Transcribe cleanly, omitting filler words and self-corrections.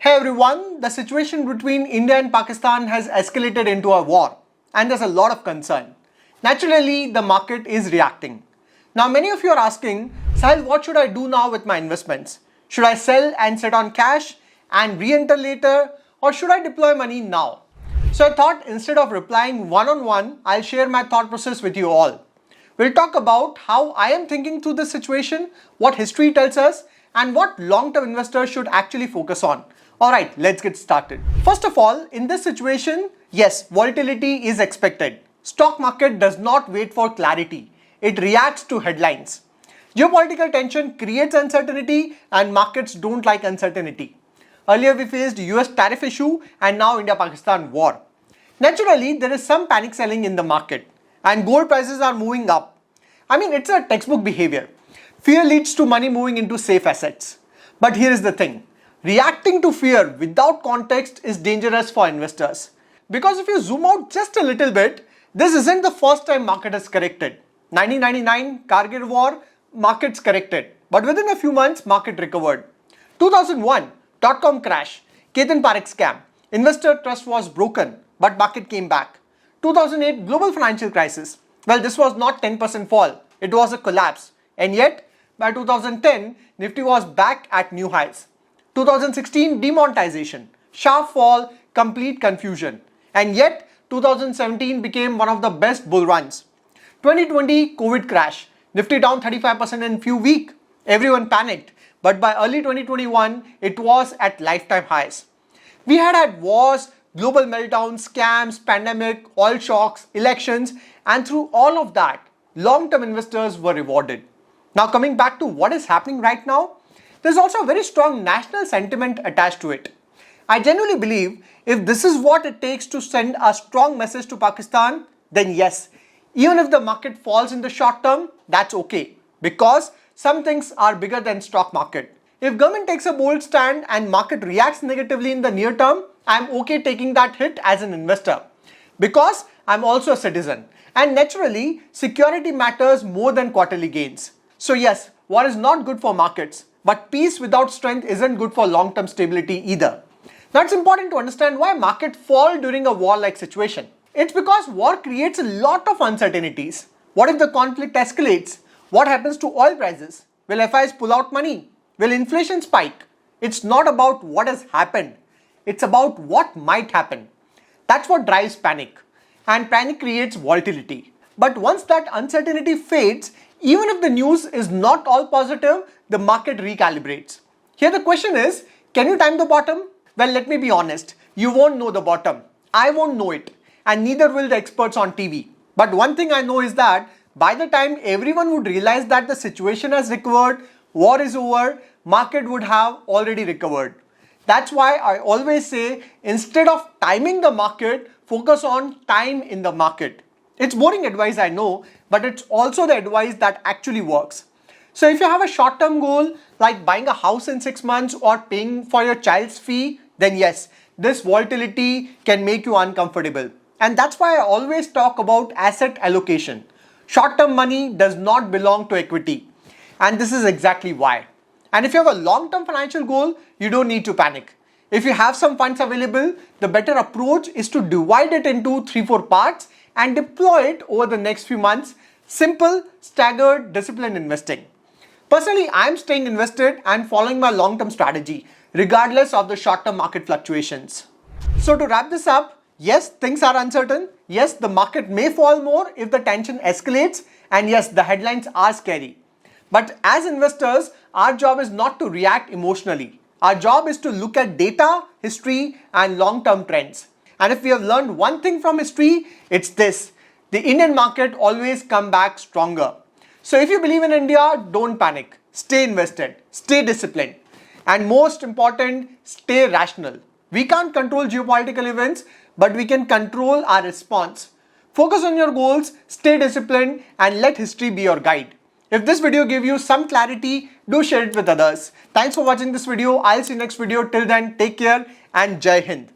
Hey everyone, the situation between India and Pakistan has escalated into a war and there's a lot of concern. Naturally, the market is reacting. Now many of you are asking, Sahil, what should I do now with my investments? Should I sell and sit on cash and re-enter later, or should I deploy money now? So I thought instead of replying one-on-one, I'll share my thought process with you all. We'll talk about how I am thinking through this situation, what history tells us, and what long-term investors should actually focus on. Alright, let's get started. First of all, in this situation, yes, volatility is expected. Stock market does not wait for clarity. It reacts to headlines. Geopolitical tension creates uncertainty and markets don't like uncertainty. Earlier we faced US tariff issue and now India-Pakistan war. Naturally, there is some panic selling in the market and gold prices are moving up. I mean, it's a textbook behavior. Fear leads to money moving into safe assets. But here is the thing. Reacting to fear without context is dangerous for investors. Because if you zoom out just a little bit, this isn't the first time market has corrected. 1999, Kargil war, markets corrected. But within a few months, market recovered. 2001, dot-com crash, Ketan Parekh scam. Investor trust was broken, but market came back. 2008, global financial crisis. Well, this was not 10% fall. It was a collapse. And yet, by 2010, Nifty was back at new highs. 2016 demonetization, sharp fall, complete confusion. And yet 2017 became one of the best bull runs. 2020 COVID crash, Nifty down 35% in few weeks. Everyone panicked, but by early 2021 it was at lifetime highs. We had wars, global meltdowns, scams, pandemic, oil shocks, elections, and through all of that, long-term investors were rewarded. Now coming back to what is happening right now, there's also a very strong national sentiment attached to it. I genuinely believe if this is what it takes to send a strong message to Pakistan, then yes, even if the market falls in the short term, that's okay. Because some things are bigger than stock market. If government takes a bold stand and market reacts negatively in the near term, I'm okay taking that hit as an investor. Because I'm also a citizen. And naturally, security matters more than quarterly gains. So yes, war is not good for markets. But peace without strength isn't good for long-term stability either. Now it's important to understand why markets fall during a war-like situation. It's because war creates a lot of uncertainties. What if the conflict escalates? What happens to oil prices? Will FIs pull out money? Will inflation spike? It's not about what has happened. It's about what might happen. That's what drives panic. And panic creates volatility. But once that uncertainty fades, even if the news is not all positive, the market recalibrates. Here the question is, can you time the bottom? Well, let me be honest, you won't know the bottom. I won't know it, and neither will the experts on TV. But one thing I know is that by the time everyone would realize that the situation has recovered, war is over, market would have already recovered. That's why I always say, instead of timing the market, focus on time in the market. It's boring advice, I know, but it's also the advice that actually works. So if you have a short-term goal like buying a house in 6 months or paying for your child's fee, then yes, this volatility can make you uncomfortable. And that's why I always talk about asset allocation. Short-term money does not belong to equity. And this is exactly why. And if you have a long-term financial goal, you don't need to panic. If you have some funds available, the better approach is to divide it into 3-4 parts and deploy it over the next few months. Simple, staggered, disciplined investing. Personally, I'm staying invested and following my long-term strategy, regardless of the short-term market fluctuations. So to wrap this up, yes, things are uncertain. Yes, the market may fall more if the tension escalates. And yes, the headlines are scary. But as investors, our job is not to react emotionally. Our job is to look at data, history, and long-term trends. And if we have learned one thing from history, it's this. The Indian market always comes back stronger. So if you believe in India, don't panic. Stay invested. Stay disciplined. And most important, stay rational. We can't control geopolitical events, but we can control our response. Focus on your goals, stay disciplined, and let history be your guide. If this video gave you some clarity, do share it with others. Thanks for watching this video. I'll see you next video. Till then, take care and Jai Hind.